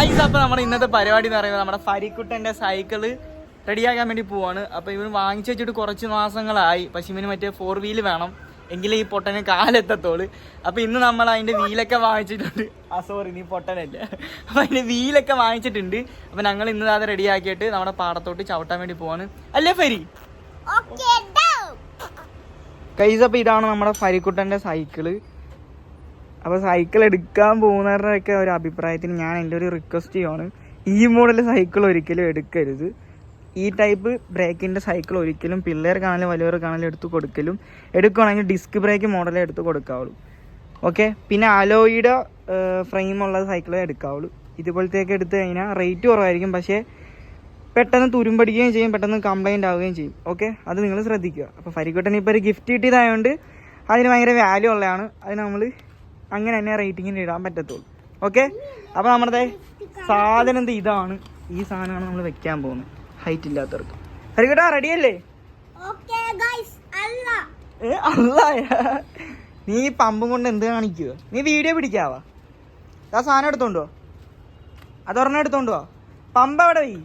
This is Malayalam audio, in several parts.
ഗൈസ്, അപ്പോൾ നമ്മുടെ ഇന്നത്തെ പരിപാടി എന്ന് പറയുന്നത് നമ്മുടെ ഫരിക്കുട്ടൻ്റെ സൈക്കിള് റെഡിയാക്കാൻ വേണ്ടി പോവാണ്. അപ്പോൾ ഇവന് വാങ്ങിച്ചു വെച്ചിട്ട് കുറച്ച് മാസങ്ങളായി. പക്ഷെ ഇവന് മറ്റേ 4 വീല് വേണം, എങ്കിലേ ഈ പൊട്ടന് കാലെത്തത്തോളൂ. അപ്പോൾ ഇന്ന് നമ്മൾ അതിൻ്റെ വീലൊക്കെ വാങ്ങിച്ചിട്ടുണ്ട്. സോറി, നീ പൊട്ടനല്ല. അപ്പോൾ അതിൻ്റെ വീലൊക്കെ വാങ്ങിച്ചിട്ടുണ്ട്. അപ്പോൾ ഞങ്ങൾ ഇന്ന് അത് റെഡിയാക്കിയിട്ട് നമ്മുടെ പാടത്തോട്ട് ചവിട്ടാൻ വേണ്ടി പോവാണ്. അല്ലേ ഫരി? ഗൈസ്, അപ്പോൾ ഇതാണ് നമ്മുടെ ഫരിക്കുട്ടൻ്റെ സൈക്കിള്. അപ്പോൾ സൈക്കിൾ എടുക്കാൻ പോകുന്നവരുടെയൊക്കെ ഒരു അഭിപ്രായത്തിന് ഞാൻ എൻ്റെ ഒരു റിക്വസ്റ്റ് ചെയ്യുവാണ്, ഈ മോഡൽ സൈക്കിൾ ഒരിക്കലും എടുക്കരുത്. ഈ ടൈപ്പ് ബ്രേക്കിൻ്റെ സൈക്കിൾ ഒരിക്കലും പിള്ളേർക്കാണെങ്കിലും വലിയവർക്കാണെങ്കിലും എടുക്കുകയാണെങ്കിൽ ഡിസ്ക് ബ്രേക്ക് മോഡലേ എടുത്ത് കൊടുക്കാവുള്ളൂ. ഓക്കെ, പിന്നെ അലോയിയുടെ ഫ്രെയിമുള്ള സൈക്കിളേ എടുക്കാവുള്ളൂ. ഇതുപോലത്തേക്ക് എടുത്തു കഴിഞ്ഞാൽ റേറ്റ് കുറവായിരിക്കും, പക്ഷേ പെട്ടെന്ന് തുരുമ്പടിക്കുകയും ചെയ്യും, പെട്ടെന്ന് കംപ്ലൈൻറ്റ് ആവുകയും ചെയ്യും. ഓക്കെ, അത് നിങ്ങൾ ശ്രദ്ധിക്കുക. അപ്പോൾ ഫരിക്കുട്ടന് ഇപ്പോൾ ഒരു ഗിഫ്റ്റ് കിട്ടിയതായതുകൊണ്ട് അതിന് ഭയങ്കര വാല്യൂ ഉള്ളതാണ്. അത് നമ്മൾ അങ്ങനെ തന്നെ റേറ്റിങ്ങിന് ഇടാൻ പറ്റത്തുള്ളൂ. ഓക്കെ, അപ്പോൾ നമ്മുടെ സാധനം ഇതാണ്. ഈ സാധനമാണ് നമ്മൾ വെക്കാൻ പോകുന്നത് ഹൈറ്റ് ഇല്ലാത്തവർക്ക്. ഫരിക്കുട്ടാ, റെഡിയല്ലേ? അല്ല, നീ പമ്പും കൊണ്ട് എന്ത് കാണിക്കുക? നീ വീഡിയോ പിടിക്കാവാ? ആ സാധനം എടുത്തോണ്ടോ? അതൊരെണ്ണം എടുത്തോണ്ടോ? പമ്പ് എവിടെ പോയി?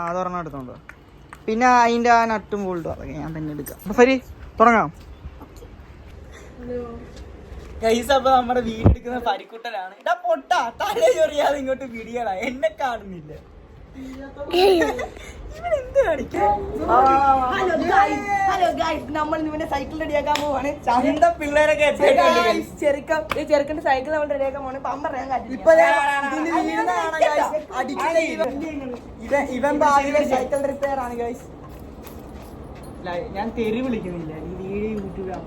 അതൊരെണ്ണം എടുത്തോണ്ടോ? പിന്നെ അതിൻ്റെ ആ നട്ടും ബോൾട്ടും അതൊക്കെ ഞാൻ തന്നെ എടുക്കാം. അപ്പോൾ ഫരി, തുടങ്ങാം. ഗൈസ്, അപ്പൊ നമ്മുടെ വീടെടുക്കുന്ന ഫരിക്കുട്ടനാണ്. ഇതാ പൊട്ടാ, തല ചൊറിയാതെ ഇങ്ങോട്ട് പിടിയടാ, എന്നെ കാണുന്നില്ല. ഇവനെന്ത് കാണിക്കാ? നമ്മൾ ഇവന്റെ സൈക്കിൾ റെഡിയാക്കാൻ പോവാണ്. ചന്ത പിള്ളേരൊക്കെ ചെറുക്കന്റെ സൈക്കിൾ നമ്മൾ റെഡിയാക്കാൻ പോവാണ്. പമ്പറയാൻ ഇവൻ ഭാവിയിലെ സൈക്കിൾ റിപ്പയർ ആണ് ഗൈസ്. ഞാൻ തെറി വിളിക്കുന്നില്ല, ഈ വീഡിയോ യൂട്യൂബിൽ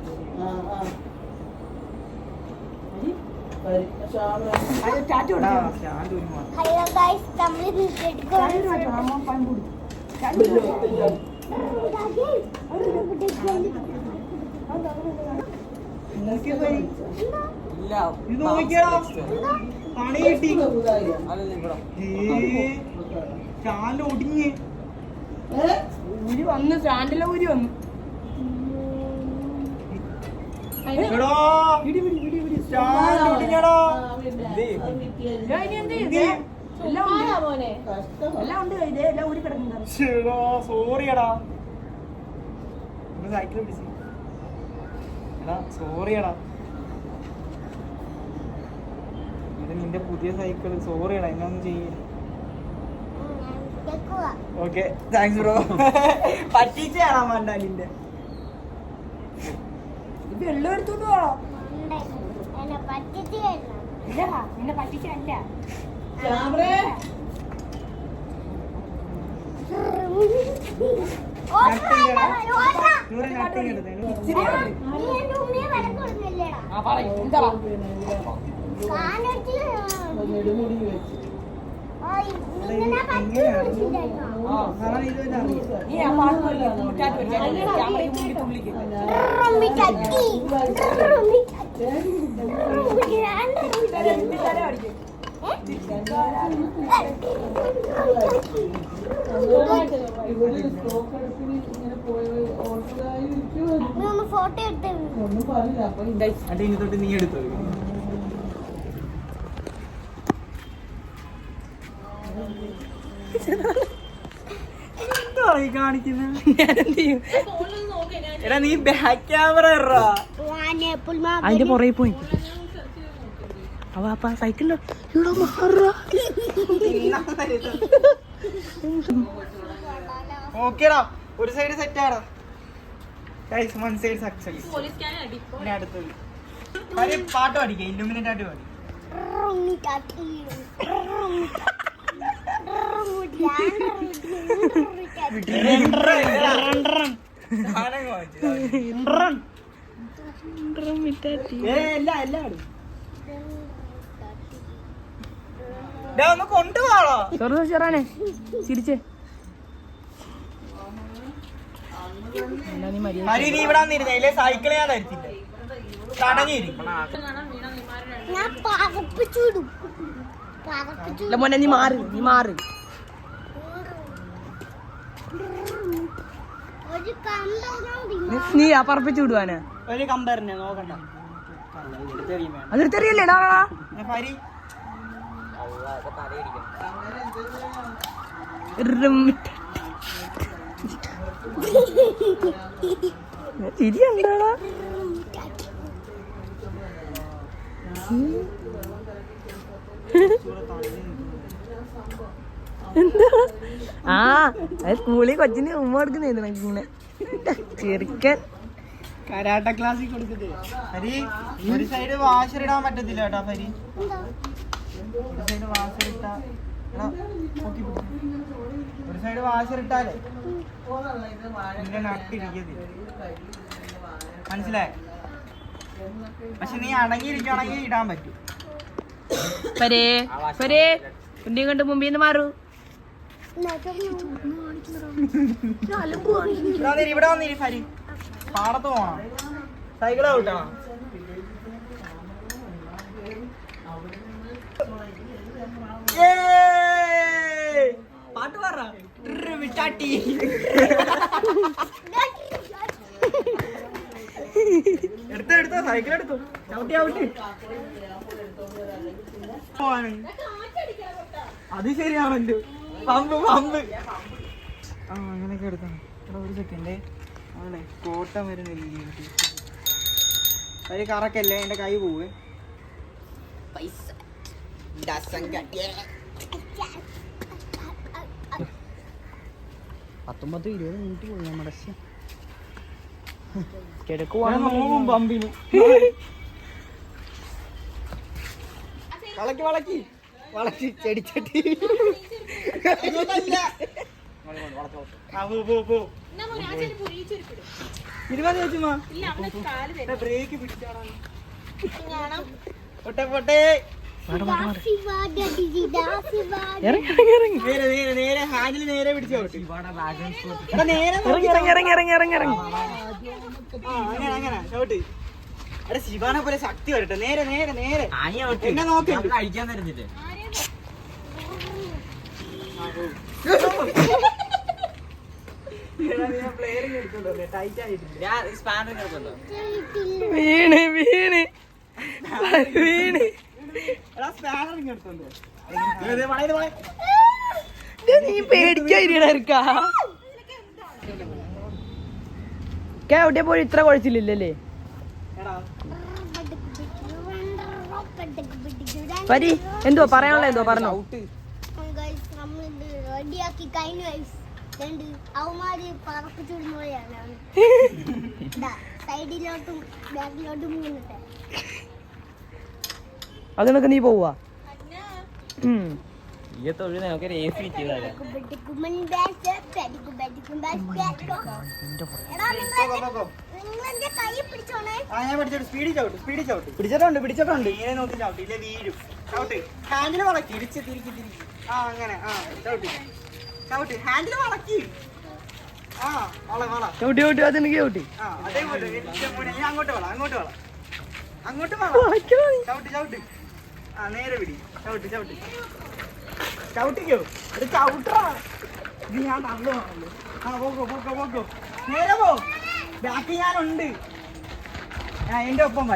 ഒടിഞ്ഞ് ഊരി വന്ന് സ്റ്റാൻഡിലെ ഊരി വന്നു. സോറിയടാ, സൈക്കിൾ പിടിച്ച്. എടാ സോറിയടാ, ഇത് നിന്റെ പുതിയ സൈക്കിൾ. സോറിയടാ, എന്നൊന്നും ചെയ്യ. Okay, thanks bro. പറ്റിച്ചാണോ വേണ്ട നിന്റെ? ഇത് എല്ലാം എടുത്തോണ്ട് പോണോ? നിന്നെ പറ്റിച്ചല്ല. ഫോട്ടോ എടുത്ത് തൊട്ട് നീ എടുത്തു. കാണിക്കുന്ന എടാ, നീ ബാക്ക് ക്യാമറ അതിന്റെ പുറകെ പോയി. അപ്പൊ സൈക്കിളിന്റെ ഇവിടെ ഓക്കേടാ, ഒരു സൈഡ് സെറ്റ് ആടാ. One side success. അടുത്തത് പാട്ട് പാടിക്കാം, ഇല്ലുമിനേറ്റ് ആയിട്ട് പാടി. ഒന്ന് കൊണ്ടുപോണോ? ചിരിച്ചേ. നീ ഇവിടെ വന്നിരുന്നേ, സൈക്കിൾ ഞാൻ തരത്തില്ല. മോനെ നീ മാറി, നീ ആ പറപ്പിച്ചു വിടുവാന്. ഒരു കമ്പറിനെ നോക്കണ്ട, അതെടുത്തറിയല്ലേടാ. ചിരി എന്താടാ? എന്താ? ആ സ്കൂളിൽ കൊച്ചിന് ഉമ്മ കൊടുക്കുന്നേ ഇങ്ങനെ ചെറുക്കൻ കരാട്ട ക്ലാസ്സിൽ കൊടുക്കുന്നത്. ഹരി ഒരു സൈഡ് വാഷർ ഇടാൻ പറ്റത്തില്ല കേട്ടോ ഹരി. ഒരു സൈഡ് വാഷർ ഇട്ടാ ഒരു സൈഡ് വാഷർ ഇട്ടാലേ നിന്റെ നട്ടിരിക്കത്തില്ല. മനസ്സിലായി? പക്ഷെ നീ അടങ്ങിയിരിക്കുകയാണെങ്കിൽ ഇടാൻ പറ്റും. ഉണ്ടിയും കൊണ്ട് മുമ്പിൽ നിന്ന് മാറൂ. ഇവിടെ വന്നിരി ഹരി. പാടത്ത് പോണം. സൈക്കിളാ വിട്ടണം. പാട്ട് പറ. വിട്ടാട്ടി. എടുത്തോ സൈക്കിൾ എടുത്തു. ചവിട്ടി. അത് ശരിയാണല്ലോ. പമ്പ്. ആ അങ്ങനെയൊക്കെ എടുക്കണം. ഒരു സെക്കൻഡ്. ആണേ കോട്ടം വരുന്നില്ല. ഒരു കറക്കല്ലേ എന്റെ കൈ പോവേ. 19-20 മിനിറ്റ് പോയി നമ്മുടെ നോവും പമ്പിന്. വളക്കി ചെടിച്ചട്ടി. ബ്രേക്ക് പിടിച്ചാടാ. പൊട്ടെ നേരെ ഹാൻഡിൽ നേരെ പിടിച്ചോ. അങ്ങനെ ചോട്ട്. എടാ ശിവാനെ പോലെ ശക്തി വരട്ടെ. നേരെ എന്നെ നോക്കി കഴിക്കാൻ തരുന്നില്ലേ? നീ പേടിക്കാ എവിടെ പോയി ഇത്ര കുഴച്ചില്ലല്ലേ? പരി എന്തുവാ പറയാനുള്ള എന്തോ പറഞ്ഞോ. അതിനൊക്കെ നീ പോവാ? പിടിച്ചിട്ടുണ്ട്. ഇങ്ങനെ നോക്കി ചവിട്ടി ഇല്ല വീഴും. ചവിട്ട് ഹാൻഡിൽ വളക്കി. തിരിച്ച്. ആ അങ്ങനെ. ആ ചവിട്ട് ഹാൻഡിൽ വളക്കി. ആ ചവിട്ടി അതെനിക്ക് ചവിട്ടി. ആ അതേപോലെ അങ്ങോട്ട് വള. ചവിട്ട്. ആ നേരെ പിടി. ചവിട്ടിക്കോ. അത് ചവിട്ടാ. ഇത് ഞാൻ തള്ളുവാണല്ലോ. ആ പോക്കോ. നേരെ പോ. ബാക്കി ഞാനുണ്ട്. എന്റെ ഒപ്പം വാ.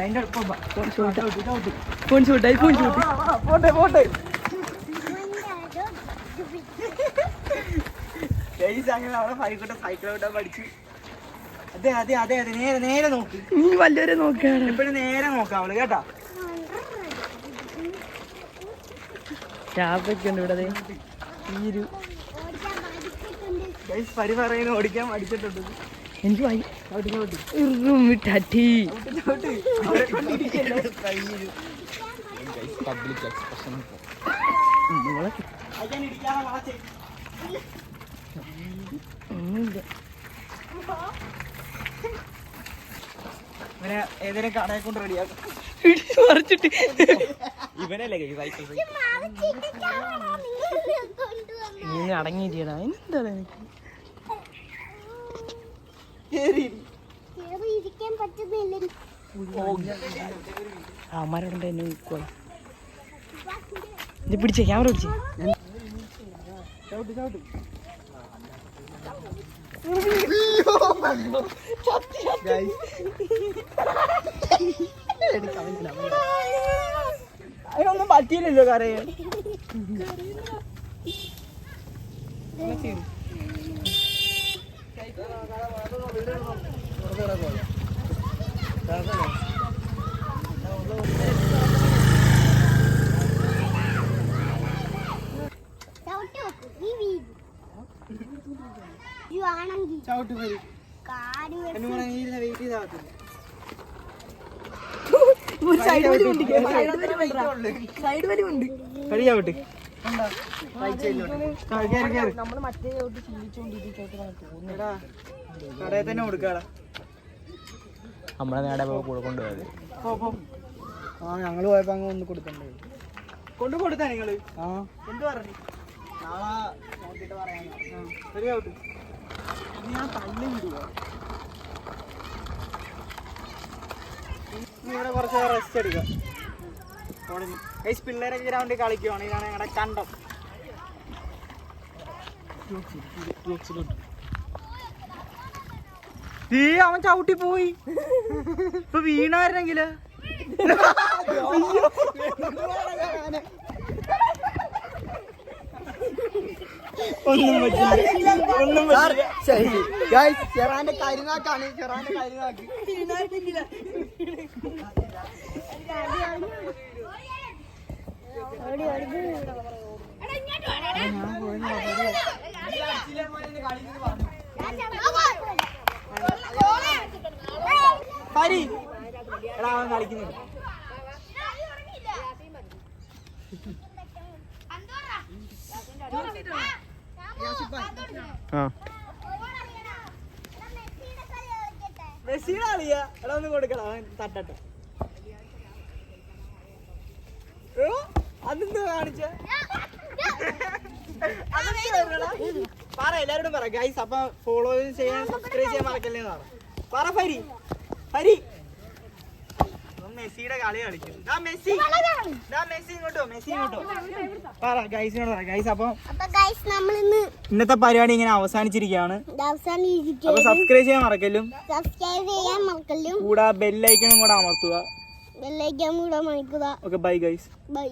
ചവിട്ടി. ഫോൺ ഷൂട്ടായി. പോട്ടെ. അങ്ങനെ അവിടെ ഫൈക്കോട്ടെ സൈക്കിൾ വിട്ടാൻ പഠിച്ചു. അതെ നേരെ നോക്ക്. നീ വല്ലവരെ നോക്കാണ് എപ്പോഴും നേരെ നോക്കാവള് കേട്ടാ. ാപ്പൊക്കെയുണ്ട് ഇവിടെ. പരി പറയുന്നു ഓടിക്കാൻ പഠിച്ചിട്ടുണ്ട്. എനിക്ക് ഏതെങ്കിലും കടയെ കൊണ്ട് റെഡിയാക്കും. ഇവനല്ലേ അടങ്ങിയിട്ടാ എന്താണ് അമ്മാരോടെ എന്നെ ഇത് പിടിച്ചേ ക്യാമറ പിടിച്ചേ. അതിനൊന്നും പറ്റിയില്ലല്ലോ കരയാൻ. ചവിട്ട് വരി വെയിറ്റ് ചെയ്താൽ സൈഡ് വലി ഉണ്ട്. കടി ചവിട്ട് നമ്മള് മറ്റേ ചോട്ട് ചിന്തിച്ചോണ്ടിരിക്കും. കടയിൽ തന്നെ കൊടുക്കാടാ. നമ്മളെ നേടെ കൂടെ കൊണ്ടുപോയത്. ആ ഞങ്ങള് പോയപ്പോ അങ്ങ് ഒന്ന് കൊടുക്കണ്ടേ. കൊടുത്താ നിങ്ങള് ആ എന്ത് പറഞ്ഞു? നാളെ നോക്കിട്ട് പറയാൻ. ഒരു ചവിട്ട്. ഞാൻ തള്ളി വിടുവോ? ഇവിടെ കുറച്ച് റെസ്റ്റ് എടുക്കാം. പിള്ളേരൊക്കെ ഗ്രൗണ്ടിൽ കളിക്കുവാണ്. ഇതാണ് ഞങ്ങളുടെ കണ്ടം. അവൻ ചവിട്ടി പോയി. ഇപ്പൊ വീണായിരുന്നെങ്കില് ഒന്നും പറ്റില്ല. ഒന്നും പറ്റില്ല. ചെറാന്റെ കരിനാക്കാണ്. ചെറാന്റെ കരിനാക്ക്. ഹരി എടാ അവൻ കളിക്കുന്നുണ്ട്. മെസ്സിയുടെ കളിയാ. എടാ ഒന്ന് കൊടുക്കണം. അവൻ തട്ടട്ടെ. അതെന്ത് കാണിച്ച പറ. എല്ലാരോടും പറ ഗൈസ്. അപ്പൊ ഫോളോ ചെയ്യാൻ സബ്സ്ക്രൈബ് ചെയ്യാൻ മറക്കല്ലേ പറ. ഫരി ഹരി മെസ്സിയുടെ കളി കളിക്കും. മെസ്സി ഇങ്ങോട്ടോ. മെസ്സി ഇങ്ങോട്ടോ പറ ഗൈസിനോട് പറ. ഗൈസ് അപ്പൊ ഇന്നത്തെ പരിപാടി ഇങ്ങനെ അവസാനിച്ചിരിക്കുകയാണ്. അപ്പൊ സബ്സ്ക്രൈബ് ചെയ്യാൻ മറക്കല്ലും. കൂടെ ബെല്ലൈക്കണും കൂടെ അമർത്തുക. Okay bye guys. Bye.